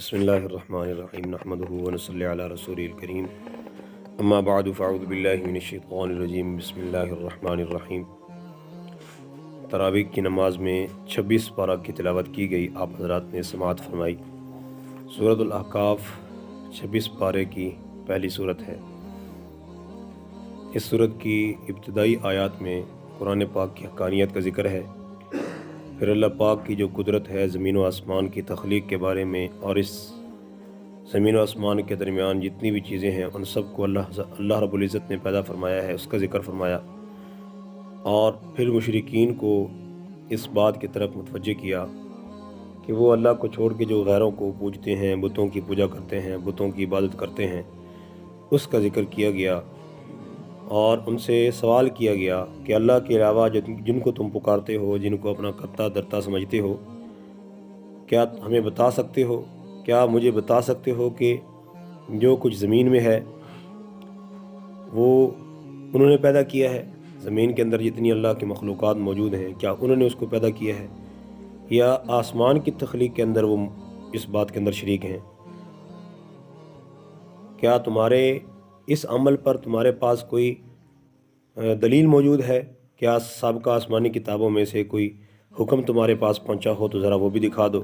بسم اللہ الرحمن الرحیم نحمدہ ونصلی علی رسول الکریم اما بعد فاعوذ باللہ من الشیطان الرجیم بسم اللہ الرحمن الرحیم۔ تراویح کی نماز میں 26 پارہ کی تلاوت کی گئی، آپ حضرات نے سماعت فرمائی۔ سورۃ الاحقاف 26 پارے کی پہلی صورت ہے۔ اس صورت کی ابتدائی آیات میں قرآن پاک کی حقانیت کا ذکر ہے، پھر اللہ پاک کی جو قدرت ہے زمین و آسمان کی تخلیق کے بارے میں، اور اس زمین و آسمان کے درمیان جتنی بھی چیزیں ہیں ان سب کو اللہ رب العزت نے پیدا فرمایا ہے، اس کا ذکر فرمایا، اور پھر مشرکین کو اس بات کی طرف متوجہ کیا کہ وہ اللہ کو چھوڑ کے جو غیروں کو پوجتے ہیں، بتوں کی پوجا کرتے ہیں، بتوں کی عبادت کرتے ہیں، اس کا ذکر کیا گیا، اور ان سے سوال کیا گیا کہ اللہ کے علاوہ جن کو تم پکارتے ہو، جن کو اپنا کرتا درتا سمجھتے ہو، کیا ہمیں بتا سکتے ہو، کیا مجھے بتا سکتے ہو کہ جو کچھ زمین میں ہے وہ انہوں نے پیدا کیا ہے؟ زمین کے اندر جتنی اللہ کی مخلوقات موجود ہیں کیا انہوں نے اس کو پیدا کیا ہے، یا آسمان کی تخلیق کے اندر وہ اس بات کے اندر شریک ہیں؟ کیا تمہارے اس عمل پر تمہارے پاس کوئی دلیل موجود ہے؟ کیا سابقہ آسمانی کتابوں میں سے کوئی حکم تمہارے پاس پہنچا ہو تو ذرا وہ بھی دکھا دو۔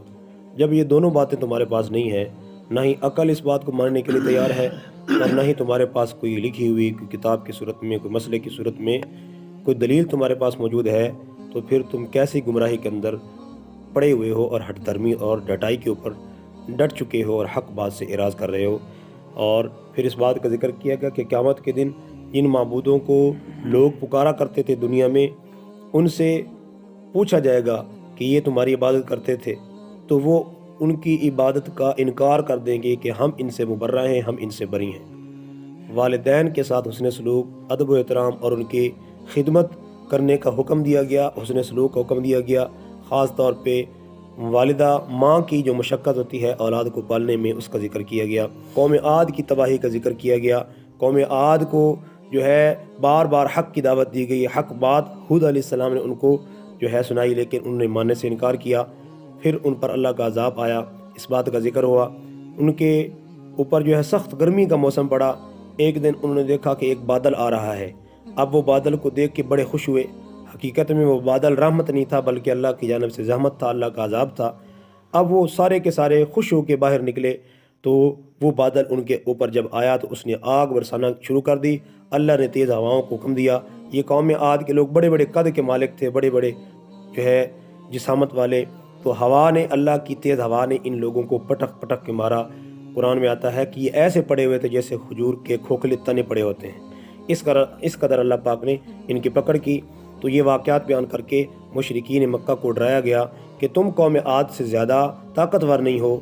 جب یہ دونوں باتیں تمہارے پاس نہیں ہیں، نہ ہی عقل اس بات کو ماننے کے لیے تیار ہے، اور نہ ہی تمہارے پاس کوئی لکھی ہوئی کوئی کتاب کی صورت میں، کوئی مسئلے کی صورت میں کوئی دلیل تمہارے پاس موجود ہے، تو پھر تم کیسی گمراہی کے اندر پڑے ہوئے ہو اور ہٹ دھرمی اور ڈٹائی کے اوپر ڈٹ چکے ہو اور حق بات سے اعراض کر رہے ہو۔ اور پھر اس بات کا ذکر کیا گیا کہ قیامت کے دن جن معبودوں کو لوگ پکارا کرتے تھے دنیا میں، ان سے پوچھا جائے گا کہ یہ تمہاری عبادت کرتے تھے، تو وہ ان کی عبادت کا انکار کر دیں گے کہ ہم ان سے مبرہ ہیں، ہم ان سے بری ہیں۔ والدین کے ساتھ حسن سلوک، ادب و احترام اور ان کی خدمت کرنے کا حکم دیا گیا، حسن سلوک کا حکم دیا گیا، خاص طور پہ والدہ ماں کی جو مشقت ہوتی ہے اولاد کو پالنے میں، اس کا ذکر کیا گیا۔ قوم عاد کی تباہی کا ذکر کیا گیا۔ قوم عاد کو جو ہے بار بار حق کی دعوت دی گئی، حق بات ہود علیہ السلام نے ان کو جو ہے سنائی، لیکن انہوں نے ماننے سے انکار کیا، پھر ان پر اللہ کا عذاب آیا، اس بات کا ذکر ہوا۔ ان کے اوپر جو ہے سخت گرمی کا موسم پڑا، ایک دن انہوں نے دیکھا کہ ایک بادل آ رہا ہے، اب وہ بادل کو دیکھ کے بڑے خوش ہوئے، حقیقت میں وہ بادل رحمت نہیں تھا بلکہ اللہ کی جانب سے زحمت تھا، اللہ کا عذاب تھا۔ اب وہ سارے کے سارے خوش ہو کے باہر نکلے، تو وہ بادل ان کے اوپر جب آیا تو اس نے آگ برسانا شروع کر دی، اللہ نے تیز ہواؤں کو حکم دیا۔ یہ قوم عاد کے لوگ بڑے بڑے قد کے مالک تھے، بڑے بڑے جو ہے جسامت والے، تو ہوا نے، اللہ کی تیز ہوا نے ان لوگوں کو پٹک پٹک کے مارا۔ قرآن میں آتا ہے کہ یہ ایسے پڑے ہوئے تھے جیسے کھجور کے کھوکھلے تنے پڑے ہوتے ہیں، اس قدر اللہ پاک نے ان کی پکڑ کی۔ تو یہ واقعات بیان کر کے مشرکین مکہ کو ڈرایا گیا کہ تم قوم عاد سے زیادہ طاقتور نہیں ہو،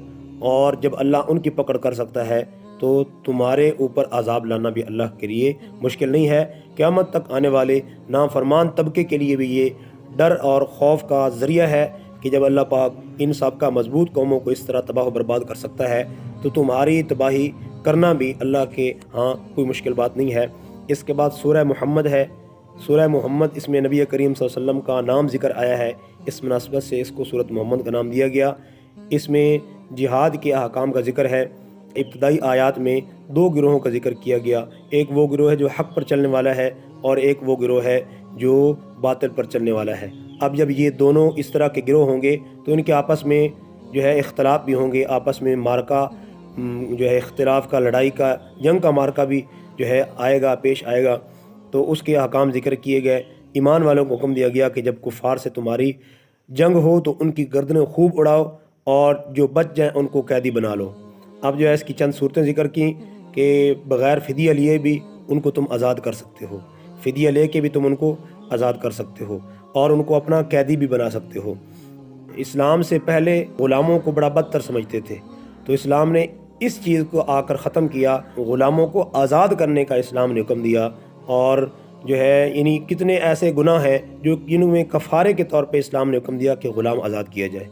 اور جب اللہ ان کی پکڑ کر سکتا ہے تو تمہارے اوپر عذاب لانا بھی اللہ کے لیے مشکل نہیں ہے۔ قیامت تک آنے والے نافرمان طبقے کے لیے بھی یہ ڈر اور خوف کا ذریعہ ہے کہ جب اللہ پاک ان سابقہ مضبوط قوموں کو اس طرح تباہ و برباد کر سکتا ہے تو تمہاری تباہی کرنا بھی اللہ کے ہاں کوئی مشکل بات نہیں ہے۔ اس کے بعد سورہ محمد ہے۔ سورہ محمد، اس میں نبی کریم صلی اللہ علیہ وسلم کا نام ذکر آیا ہے، اس مناسبت سے اس کو سورۃ محمد کا نام دیا گیا۔ اس میں جہاد کے احکام کا ذکر ہے۔ ابتدائی آیات میں دو گروہوں کا ذکر کیا گیا، ایک وہ گروہ ہے جو حق پر چلنے والا ہے، اور ایک وہ گروہ ہے جو باطل پر چلنے والا ہے۔ اب جب یہ دونوں اس طرح کے گروہ ہوں گے تو ان کے آپس میں جو ہے اختلاف بھی ہوں گے، آپس میں مارکا جو ہے اختلاف کا، لڑائی کا، جنگ کا مارکا بھی جو ہے آئے گا، پیش آئے گا۔ تو اس کے احکام ذکر کیے گئے۔ ایمان والوں کو حکم دیا گیا کہ جب کفار سے تمہاری جنگ ہو تو ان کی گردنیں خوب اڑاؤ، اور جو بچ جائیں ان کو قیدی بنا لو۔ اب جو ہے اس کی چند صورتیں ذکر کی کہ بغیر فدیہ لیے بھی ان کو تم آزاد کر سکتے ہو، فدیہ لے کے بھی تم ان کو آزاد کر سکتے ہو، اور ان کو اپنا قیدی بھی بنا سکتے ہو۔ اسلام سے پہلے غلاموں کو بڑا بدتر سمجھتے تھے، تو اسلام نے اس چیز کو آ کر ختم کیا، غلاموں کو آزاد کرنے کا اسلام نے حکم دیا۔ اور جو ہے یعنی کتنے ایسے گناہ ہیں جو جنہوں میں کفارے کے طور پہ اسلام نے حکم دیا کہ غلام آزاد کیا جائے۔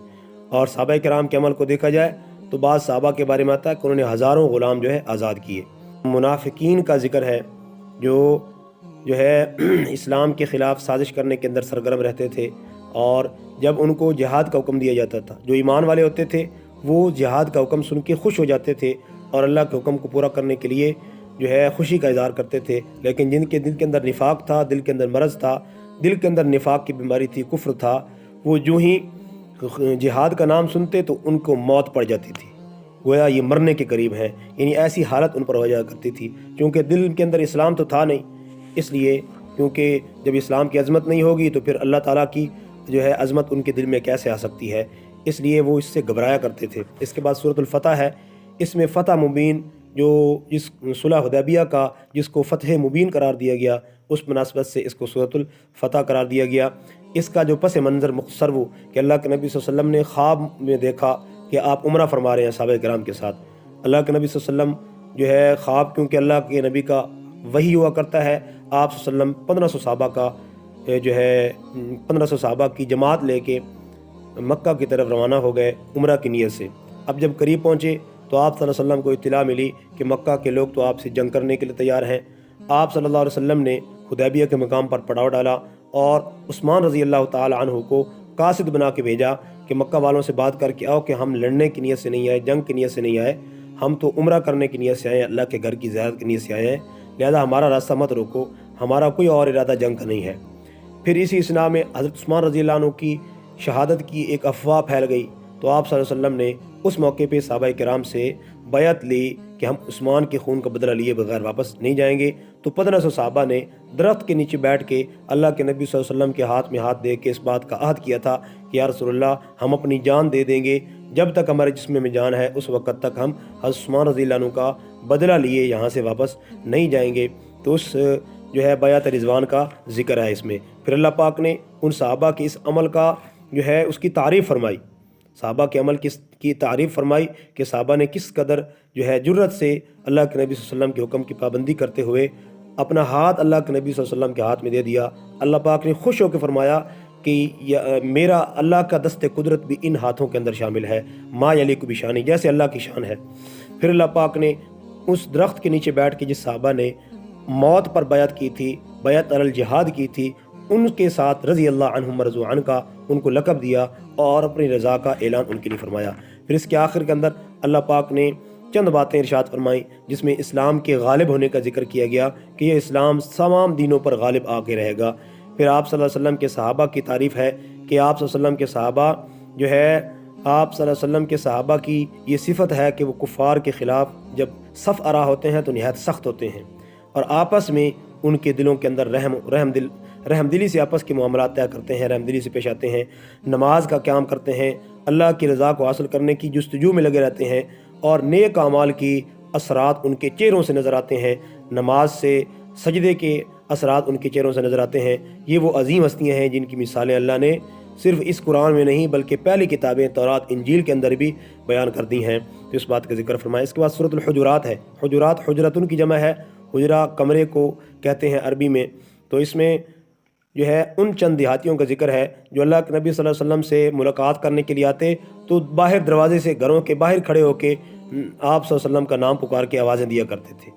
اور صحابہ کرام کے عمل کو دیکھا جائے تو بعض صحابہ کے بارے میں آتا ہے کہ انہوں نے ہزاروں غلام جو ہے آزاد کیے۔ منافقین کا ذکر ہے جو ہے اسلام کے خلاف سازش کرنے کے اندر سرگرم رہتے تھے، اور جب ان کو جہاد کا حکم دیا جاتا تھا، جو ایمان والے ہوتے تھے وہ جہاد کا حکم سن کے خوش ہو جاتے تھے اور اللہ کے حکم کو پورا کرنے کے لیے جو ہے خوشی کا اظہار کرتے تھے، لیکن جن کے دل کے اندر نفاق تھا، دل کے اندر مرض تھا، دل کے اندر نفاق کی بیماری تھی، کفر تھا، وہ جو ہی جہاد کا نام سنتے تو ان کو موت پڑ جاتی تھی، گویا یہ مرنے کے قریب ہیں، یعنی ایسی حالت ان پر ہو جایا کرتی تھی، کیونکہ دل کے اندر اسلام تو تھا نہیں، اس لیے کیونکہ جب اسلام کی عظمت نہیں ہوگی تو پھر اللہ تعالیٰ کی جو ہے عظمت ان کے دل میں کیسے آ سکتی ہے، اس لیے وہ اس سے گھبرایا کرتے تھے۔ اس کے بعد سورۃ الفتح ہے، اس میں فتح مبین جو جس صلح حدیبیہ کا جس کو فتح مبین قرار دیا گیا، اس مناسبت سے اس کو سورۃ الفتح قرار دیا گیا۔ اس کا جو پس منظر مختصر وہ کہ اللہ کے نبی صلی اللہ علیہ وسلم نے خواب میں دیکھا کہ آپ عمرہ فرما رہے ہیں صحابہ کرام کے ساتھ۔ اللہ کے نبی صلی اللہ علیہ وسلم جو ہے خواب، کیونکہ اللہ کے نبی کا وحی ہوا کرتا ہے، آپ صلی اللہ علیہ وسلم 1500 صحابہ کا جو ہے 1500 صحابہ کی جماعت لے کے مکہ کی طرف روانہ ہو گئے عمرہ کی نیت سے۔ اب جب قریب پہنچے تو آپ صلی اللہ علیہ وسلم کو اطلاع ملی کہ مکہ کے لوگ تو آپ سے جنگ کرنے کے لیے تیار ہیں۔ آپ صلی اللہ علیہ وسلم نے حدیبیہ کے مقام پر پڑاؤ ڈالا اور عثمان رضی اللہ تعالی عنہ کو قاصد بنا کے بھیجا کہ مکہ والوں سے بات کر کے آؤ کہ ہم لڑنے کی نیت سے نہیں آئے، جنگ کی نیت سے نہیں آئے، ہم تو عمرہ کرنے کی نیت سے آئے ہیں، اللہ کے گھر کی زیارت کی نیت سے آئے ہیں، لہذا ہمارا راستہ مت روکو، ہمارا کوئی اور ارادہ جنگ کا نہیں ہے۔ پھر اسی اسنا میں حضرت عثمان رضی اللہ عنہ کی شہادت کی ایک افواہ پھیل گئی، تو آپ صلی اللہ علیہ وسلم نے اس موقع پہ صحابہ کرام سے بیعت لی کہ ہم عثمان کے خون کا بدلہ لیے بغیر واپس نہیں جائیں گے۔ تو 1500 صحابہ نے درخت کے نیچے بیٹھ کے اللہ کے نبی صلی اللہ علیہ وسلم کے ہاتھ میں ہاتھ دے کے اس بات کا عہد کیا تھا کہ یا رسول اللہ ہم اپنی جان دے دیں گے، جب تک ہمارے جسم میں جان ہے اس وقت تک ہم حضرت عثمان رضی اللہ عنہ کا بدلہ لیے یہاں سے واپس نہیں جائیں گے۔ تو اس جو ہے بیعت رضوان کا ذکر ہے اس میں۔ پھر اللہ پاک نے ان صحابہ کے اس عمل کا جو ہے اس کی تعریف فرمائی، صحابہ کے عمل کی تعریف فرمائی کہ صحابہ نے کس قدر جو ہے جرت سے اللہ کے نبی صلی اللہ علیہ وسلم کے حکم کی پابندی کرتے ہوئے اپنا ہاتھ اللہ کے نبی صلی اللہ علیہ وسلم کے ہاتھ میں دے دیا۔ اللہ پاک نے خوش ہو کے فرمایا کہ میرا اللہ کا دست قدرت بھی ان ہاتھوں کے اندر شامل ہے، ما یلیق بشانی، جیسے اللہ کی شان ہے۔ پھر اللہ پاک نے اس درخت کے نیچے بیٹھ کے جس صحابہ نے موت پر بیعت کی تھی، بیعت علی الجہاد کی تھی، ان کے ساتھ رضی اللہ عنہم ورضوا عنہ کا ان کو لقب دیا اور اپنی رضا کا اعلان ان کے لیے فرمایا۔ پھر اس کے آخر کے اندر اللہ پاک نے چند باتیں ارشاد فرمائیں جس میں اسلام کے غالب ہونے کا ذکر کیا گیا کہ یہ اسلام تمام دینوں پر غالب آ کے رہے گا۔ پھر آپ صلی اللہ علیہ وسلم کے صحابہ کی تعریف ہے کہ آپ صلی اللہ علیہ وسلم کے صحابہ جو ہے آپ صلی اللہ علیہ وسلم کے صحابہ کی یہ صفت ہے کہ وہ کفار کے خلاف جب صف آرا ہوتے ہیں تو نہایت سخت ہوتے ہیں اور آپس میں ان کے دلوں کے اندر رحم دلی سے آپس کے معاملات طے کرتے ہیں، رحم دلی سے پیش آتے ہیں، نماز کا قیام کرتے ہیں، اللہ کی رضا کو حاصل کرنے کی جستجو میں لگے رہتے ہیں اور نیک اعمال کی اثرات ان کے چہروں سے نظر آتے ہیں، نماز سے سجدے کے اثرات ان کے چہروں سے نظر آتے ہیں۔ یہ وہ عظیم ہستیاں ہیں جن کی مثالیں اللہ نے صرف اس قرآن میں نہیں بلکہ پہلی کتابیں تورات انجیل کے اندر بھی بیان کر دی ہیں، تو اس بات کا ذکر فرمایا۔ اس کے بعد سورۃ الحجرات ہے، حجرات حجرتن کی جمع ہے، حجرہ کمرے کو کہتے ہیں عربی میں۔ تو اس میں جو ہے ان چند دیہاتیوں کا ذکر ہے جو اللہ کے نبی صلی اللہ علیہ وسلم سے ملاقات کرنے کے لیے آتے تو باہر دروازے سے گھروں کے باہر کھڑے ہو کے آپ صلی اللہ علیہ وسلم کا نام پکار کے آوازیں دیا کرتے تھے۔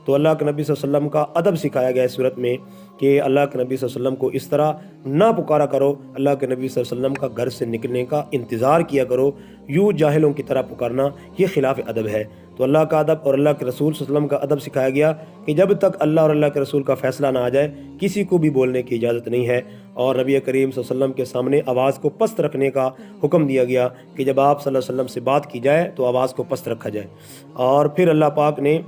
تو اللہ کے نبی صلی اللہ علیہ وسلم کا ادب سکھایا گیا اس صورت میں کہ اللہ کے نبی صلی اللہ علیہ وسلم کو اس طرح نہ پکارا کرو، اللہ کے نبی صلی اللہ علیہ وسلم کا گھر سے نکلنے کا انتظار کیا کرو، یوں جاہلوں کی طرح پکارنا یہ خلاف ادب ہے۔ تو اللہ کا ادب اور اللہ کے رسول صلی اللہ علیہ وسلم کا ادب سکھایا گیا کہ جب تک اللہ اور اللہ کے رسول کا فیصلہ نہ آ جائے کسی کو بھی بولنے کی اجازت نہیں ہے، اور نبی کریم صلی اللہ علیہ وسلم کے سامنے آواز کو پست رکھنے کا حکم دیا گیا کہ جب آپ صلی اللہ علیہ وسلم سے بات کی جائے تو آواز کو پست رکھا جائے۔ اور پھر اللہ پاک نے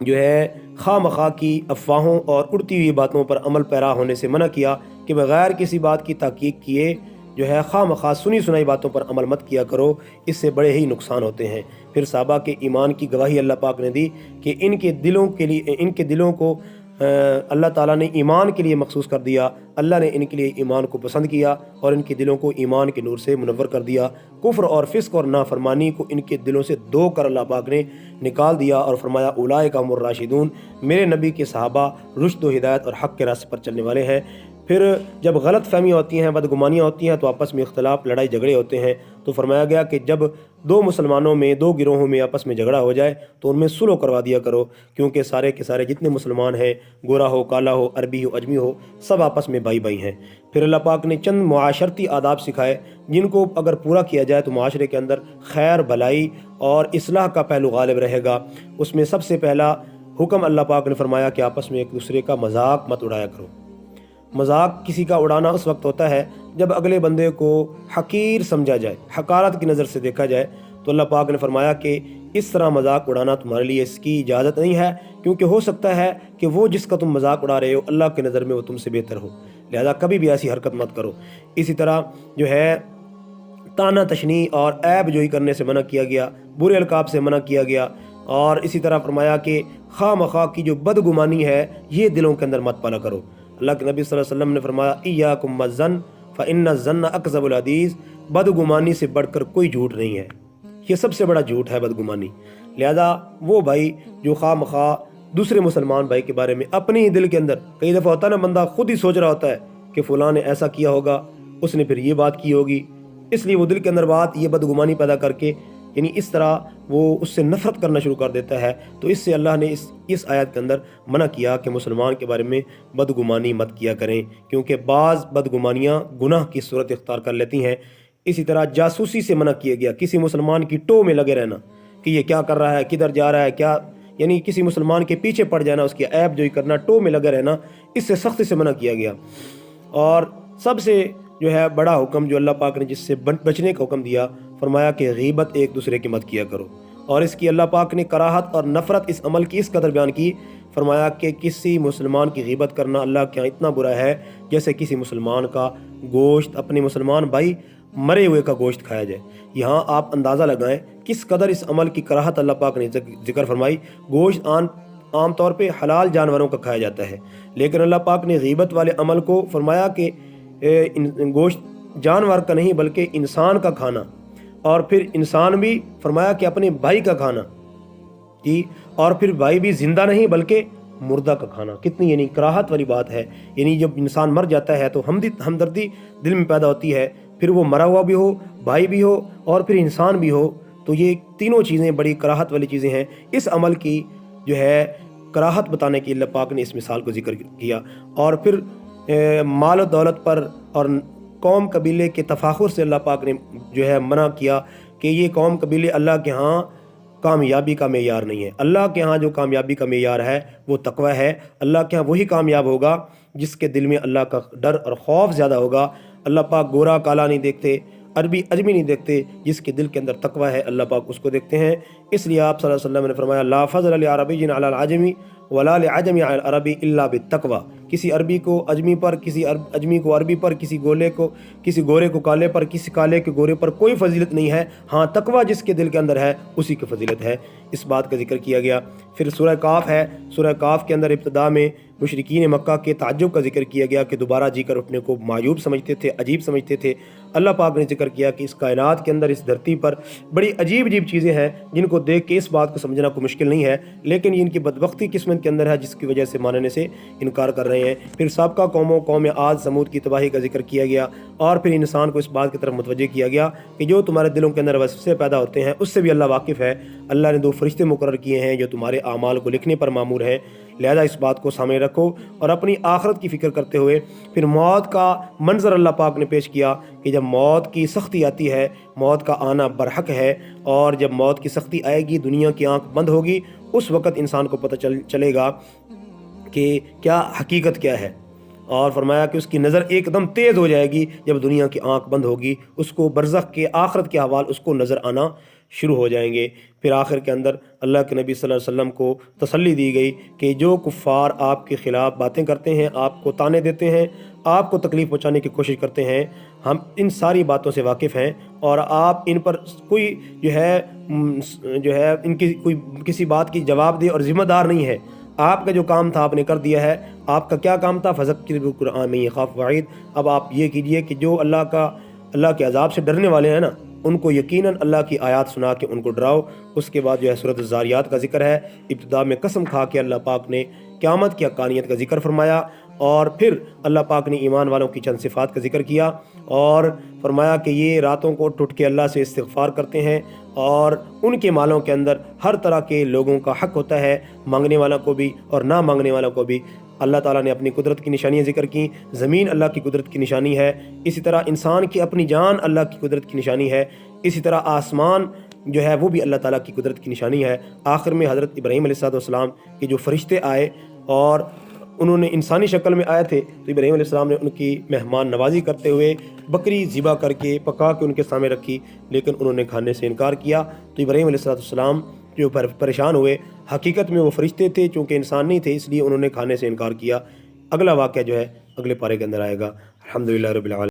جو ہے خواہ مخواہ کی افواہوں اور اڑتی ہوئی باتوں پر عمل پیرا ہونے سے منع کیا کہ بغیر کسی بات کی تحقیق کیے جو ہے خواہ مخواہ سنی سنائی باتوں پر عمل مت کیا کرو، اس سے بڑے ہی نقصان ہوتے ہیں۔ پھر صحابہ کے ایمان کی گواہی اللہ پاک نے دی کہ ان کے دلوں کو اللہ تعالیٰ نے ایمان کے لیے مخصوص کر دیا، اللہ نے ان کے لیے ایمان کو پسند کیا اور ان کے دلوں کو ایمان کے نور سے منور کر دیا۔ کفر اور فسق اور نافرمانی کو ان کے دلوں سے دھو کر اللہ پاک نے نکال دیا اور فرمایا اولئک هم الراشدون، میرے نبی کے صحابہ رشد و ہدایت اور حق کے راستے پر چلنے والے ہیں۔ پھر جب غلط فہمیاں ہوتی ہیں، بدگمانیاں ہوتی ہیں تو آپس میں اختلاف، لڑائی جھگڑے ہوتے ہیں، تو فرمایا گیا کہ جب دو مسلمانوں میں، دو گروہوں میں آپس میں جھگڑا ہو جائے تو ان میں صلح کروا دیا کرو، کیونکہ سارے کے سارے جتنے مسلمان ہیں، گورا ہو، کالا ہو، عربی ہو، اجمی ہو، سب آپس میں بھائی بھائی ہیں۔ پھر اللہ پاک نے چند معاشرتی آداب سکھائے جن کو اگر پورا کیا جائے تو معاشرے کے اندر خیر، بھلائی اور اصلاح کا پہلو غالب رہے گا۔ اس میں سب سے پہلا حکم اللہ پاک نے فرمایا کہ آپس میں ایک دوسرے کا مذاق مت اڑایا کرو۔ مذاق کسی کا اڑانا اس وقت ہوتا ہے جب اگلے بندے کو حقیر سمجھا جائے، حقارت کی نظر سے دیکھا جائے، تو اللہ پاک نے فرمایا کہ اس طرح مذاق اڑانا تمہارے لیے اس کی اجازت نہیں ہے، کیونکہ ہو سکتا ہے کہ وہ جس کا تم مذاق اڑا رہے ہو اللہ کی نظر میں وہ تم سے بہتر ہو، لہذا کبھی بھی ایسی حرکت مت کرو۔ اسی طرح جو ہے طعنہ تشنیع اور عیب جوئی کرنے سے منع کیا گیا، برے القاب سے منع کیا گیا، اور اسی طرح فرمایا کہ خواہ مخواہ کی جو بدگمانی ہے یہ دلوں کے اندر مت پالا کرو۔ اللہ کے نبی صلی اللہ علیہ وسلم نے فرمایا ایاکم والظن فإن الظن اکذب الحدیث، بدگمانی سے بڑھ کر کوئی جھوٹ نہیں ہے، یہ سب سے بڑا جھوٹ ہے بدگمانی۔ لہذا وہ بھائی جو خواہ مخواہ دوسرے مسلمان بھائی کے بارے میں اپنے ہی دل کے اندر، کئی دفعہ ہوتا ہے نا بندہ خود ہی سوچ رہا ہوتا ہے کہ فلاں نے ایسا کیا ہوگا، اس نے پھر یہ بات کی ہوگی، اس لیے وہ دل کے اندر بات یہ بدگمانی پیدا کر کے یعنی اس طرح وہ اس سے نفرت کرنا شروع کر دیتا ہے۔ تو اس سے اللہ نے اس آیت کے اندر منع کیا کہ مسلمان کے بارے میں بدگمانی مت کیا کریں، کیونکہ بعض بدگمانیاں گناہ کی صورت اختیار کر لیتی ہیں۔ اسی طرح جاسوسی سے منع کیا گیا، کسی مسلمان کی ٹو میں لگے رہنا کہ یہ کیا کر رہا ہے، کدھر جا رہا ہے، کیا یعنی کسی مسلمان کے پیچھے پڑ جانا، اس کی عیب جوئی کرنا، ٹو میں لگے رہنا، اس سے سختی سے منع کیا گیا۔ اور سب سے جو ہے بڑا حکم جو اللہ پاک نے جس سے بچنے کا حکم دیا، فرمایا کہ غیبت ایک دوسرے کی مت کیا کرو، اور اس کی اللہ پاک نے کراہت اور نفرت اس عمل کی اس قدر بیان کی، فرمایا کہ کسی مسلمان کی غیبت کرنا اللہ کے ہاں اتنا برا ہے جیسے کسی مسلمان کا گوشت، اپنے مسلمان بھائی مرے ہوئے کا گوشت کھایا جائے۔ یہاں آپ اندازہ لگائیں کس قدر اس عمل کی کراہت اللہ پاک نے ذکر فرمائی۔ گوشت عام طور پہ حلال جانوروں کا کھایا جاتا ہے، لیکن اللہ پاک نے غیبت والے عمل کو فرمایا کہ گوشت جانور کا نہیں بلکہ انسان کا کھانا، اور پھر انسان بھی فرمایا کہ اپنے بھائی کا کھانا جی، اور پھر بھائی بھی زندہ نہیں بلکہ مردہ کا کھانا۔ کتنی یعنی کراہت والی بات ہے، یعنی جب انسان مر جاتا ہے تو ہمدردی دل میں پیدا ہوتی ہے، پھر وہ مرا ہوا بھی ہو، بھائی بھی ہو، اور پھر انسان بھی ہو، تو یہ تینوں چیزیں بڑی کراہت والی چیزیں ہیں۔ اس عمل کی جو ہے کراہت بتانے کی اللہ پاک نے اس مثال کو ذکر کیا، اور پھر مال و دولت پر اور قوم قبیلے کے تفاخر سے اللہ پاک نے جو ہے منع کیا کہ یہ قوم قبیلے اللہ کے ہاں کامیابی کا معیار نہیں ہے۔ اللہ کے ہاں جو کامیابی کا معیار ہے وہ تقوی ہے۔ اللہ کے ہاں وہی کامیاب ہوگا جس کے دل میں اللہ کا ڈر اور خوف زیادہ ہوگا۔ اللہ پاک گورا کالا نہیں دیکھتے، عربی اجمی نہیں دیکھتے، جس کے دل کے اندر تقوی ہے اللہ پاک اس کو دیکھتے ہیں۔ اس لیے آپ صلی اللہ علیہ وسلم نے فرمایا لا فضل لعربی علی العجمی ولا لعجمی علی العربی الا بالتقوی، کسی عربی کو اجمی پر، کسی اجمی کو عربی پر، کسی گورے کو کالے پر، کسی کالے کے گورے پر کوئی فضیلت نہیں ہے، ہاں تقوی جس کے دل کے اندر ہے اسی کی فضیلت ہے۔ اس بات کا ذکر کیا گیا۔ پھر سورہ کاف ہے، سورہ کاف کے اندر ابتدا میں مشرکین مکہ کے تعجب کا ذکر کیا گیا کہ دوبارہ جی کر اٹھنے کو معیوب سمجھتے تھے، عجیب سمجھتے تھے۔ اللہ پاک نے ذکر کیا کہ اس کائنات کے اندر، اس دھرتی پر بڑی عجیب چیزیں ہیں جن کو دیکھ کے اس بات کو سمجھنا کوئی مشکل نہیں ہے، لیکن ان کی بدبختی قسمت کے اندر ہے جس کی وجہ سے ماننے سے انکار کر رہے ہیں۔ پھر سابقہ قوموں، قوم عاد سمود کی تباہی کا ذکر کیا گیا، اور پھر انسان کو اس بات کی طرف متوجہ کیا گیا کہ جو تمہارے دلوں کے اندر وسوسے پیدا ہوتے ہیں اس سے بھی اللہ واقف ہے۔ اللہ نے 2 فرشتے مقرر کیے ہیں جو تمہارے اعمال کو لکھنے پر مامور ہیں، لہذا اس بات کو سامنے رکھو اور اپنی آخرت کی فکر کرتے ہوئے پھر موت کا منظر اللہ پاک نے پیش کیا کہ جب موت کی سختی آتی ہے، موت کا آنا برحق ہے، اور جب موت کی سختی آئے گی، دنیا کی آنکھ بند ہوگی، اس وقت انسان کو پتہ چلے گا کہ کیا حقیقت کیا ہے، اور فرمایا کہ اس کی نظر ایک دم تیز ہو جائے گی جب دنیا کی آنکھ بند ہوگی، اس کو برزخ کے آخرت کے احوال اس کو نظر آنا شروع ہو جائیں گے۔ پھر آخر کے اندر اللہ کے نبی صلی اللہ علیہ وسلم کو تسلی دی گئی کہ جو کفار آپ کے خلاف باتیں کرتے ہیں، آپ کو طعنے دیتے ہیں، آپ کو تکلیف پہنچانے کی کوشش کرتے ہیں، ہم ان ساری باتوں سے واقف ہیں، اور آپ ان پر کوئی جو ہے ان کی کوئی کسی بات کی جواب دہ اور ذمہ دار نہیں ہے۔ آپ کا جو کام تھا آپ نے کر دیا ہے۔ آپ کا کیا کام تھا؟ فذکر بالقرآن من یخاف وعید۔ اب آپ یہ کیجئے کہ جو اللہ کے عذاب سے ڈرنے والے ہیں نا، ان کو یقیناً اللہ کی آیات سنا کے ان کو ڈراؤ۔ اس کے بعد جو ہے سورۃ الذاریات کا ذکر ہے۔ ابتدا میں قسم کھا کے اللہ پاک نے قیامت کی حقانیت کا ذکر فرمایا، اور پھر اللہ پاک نے ایمان والوں کی چند صفات کا ذکر کیا اور فرمایا کہ یہ راتوں کو ٹوٹ کے اللہ سے استغفار کرتے ہیں اور ان کے مالوں کے اندر ہر طرح کے لوگوں کا حق ہوتا ہے، مانگنے والوں کو بھی اور نہ مانگنے والوں کو بھی۔ اللہ تعالیٰ نے اپنی قدرت کی نشانیاں ذکر کی، زمین اللہ کی قدرت کی نشانی ہے، اسی طرح انسان کی اپنی جان اللہ کی قدرت کی نشانی ہے، اسی طرح آسمان جو ہے وہ بھی اللہ تعالیٰ کی قدرت کی نشانی ہے۔ آخر میں حضرت ابراہیم علیہ السلام کے جو فرشتے آئے اور انہوں نے انسانی شکل میں آئے تھے، تو ابراہیم علیہ السلام نے ان کی مہمان نوازی کرتے ہوئے بکری ذبح کر کے پکا کے ان کے سامنے رکھی، لیکن انہوں نے کھانے سے انکار کیا۔ تو ابراہیم علیہ السلام جو پریشان ہوئے، حقیقت میں وہ فرشتے تھے، چونکہ انسان نہیں تھے اس لیے انہوں نے کھانے سے انکار کیا۔ اگلا واقعہ جو ہے اگلے پارے کے اندر آئے گا۔ الحمدللہ رب العالمین۔